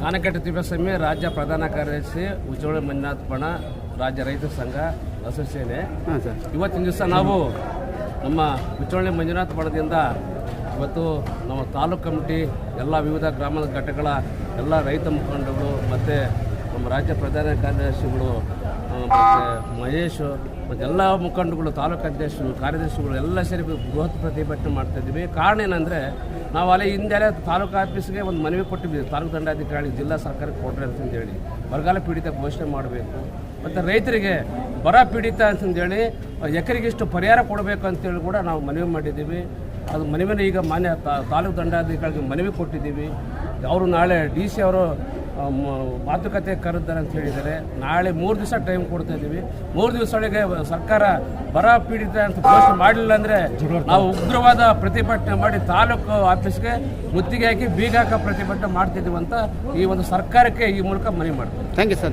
ಆನಕಟ್ಟೆ ತಿಪ್ಪೇಸ್ವಾಮಿ, ರಾಜ್ಯ ಪ್ರಧಾನ ಕಾರ್ಯದರ್ಶಿ, ಉಜ್ವಲ ಮಂಜುನಾಥ್ ಬಣ, ರಾಜ್ಯ ರೈತ ಸಂಘ, ಹಸಿರು ಸೇನೆ. ಇವತ್ತಿನ ದಿವಸ ನಾವು ನಮ್ಮ ಉಜ್ವಲ ಮಂಜುನಾಥ್ ಬಣದಿಂದ ಇವತ್ತು ನಮ್ಮ ತಾಲೂಕು ಕಮಿಟಿ ಎಲ್ಲ ವಿವಿಧ ಗ್ರಾಮದ ಘಟಕಗಳ ಎಲ್ಲ ರೈತ ಮುಖಂಡಗಳು ಮತ್ತು ನಮ್ಮ ರಾಜ್ಯ ಪ್ರಧಾನ ಕಾರ್ಯದರ್ಶಿಗಳು ಮತ್ತು ಮಹೇಶ್ ಮತ್ತು ಎಲ್ಲ ಮುಖಂಡಗಳು, ತಾಲೂಕು ಅಧ್ಯಕ್ಷರು, ಕಾರ್ಯದರ್ಶಿಗಳು ಎಲ್ಲ ಸೇರಿ ಬೃಹತ್ ಪ್ರತಿಭಟನೆ ಮಾಡ್ತಾಯಿದ್ದೀವಿ. ಕಾರಣ ಏನಂದರೆ ನಾವು ಅಲ್ಲಿ ಹಿಂದೆ ತಾಲೂಕು ಆಫೀಸ್ಗೆ ಒಂದು ಮನವಿ ಕೊಟ್ಟಿದ್ದೀವಿ, ತಾಲೂಕು ದಂಡಾಧಿಕಾರಿ ಜಿಲ್ಲಾ ಸರ್ಕಾರಕ್ಕೆ ಕೊಡ್ರಿ ಅಂತಂದೇಳಿ ಬರಗಾಲ ಪೀಡಿತ ಘೋಷಣೆ ಮಾಡಬೇಕು ಮತ್ತು ರೈತರಿಗೆ ಬರ ಪೀಡಿತ ಅಂತಂದೇಳಿ ಎಕರೆಗಿಷ್ಟು ಪರಿಹಾರ ಕೊಡಬೇಕು ಅಂತೇಳಿ ಕೂಡ ನಾವು ಮನವಿ ಮಾಡಿದ್ದೀವಿ. ಅದು ಮನವಿನ ಈಗ ಮಾನ್ಯ ತಾಲೂಕು ದಂಡಾಧಿಕಾರಿಗೆ ಮನವಿ ಕೊಟ್ಟಿದ್ದೀವಿ. ಅವರು ನಾಳೆ DC ಅವರು ಮಾತುಕತೆ ಕರೆದಿದ್ದಾರೆ ಅಂತ ಹೇಳಿದ್ದಾರೆ. ನಾಳೆ 3 ದಿವಸ ಟೈಮ್ ಕೊಡ್ತಾ ಇದ್ದೀವಿ. 3 ದಿವಸ ಒಳಗೆ ಸರ್ಕಾರ ಬರ ಪೀಡಿತ ಅಂತ ಘೋಷಣೆ ಮಾಡಲಿಲ್ಲ ಅಂದರೆ ನಾವು ಉಗ್ರವಾದ ಪ್ರತಿಭಟನೆ ಮಾಡಿ ತಾಲೂಕು ಆಫೀಸ್ಗೆ ಮುತ್ತಿಗೆ ಹಾಕಿ ಬೀಗ ಹಾಕೋ ಪ್ರತಿಭಟನೆ ಮಾಡ್ತಿದ್ದೀವಿ ಅಂತ ಈ ಒಂದು ಸರ್ಕಾರಕ್ಕೆ ಈ ಮೂಲಕ ಮನವಿ ಮಾಡ್ತೀವಿ. Thank you sir.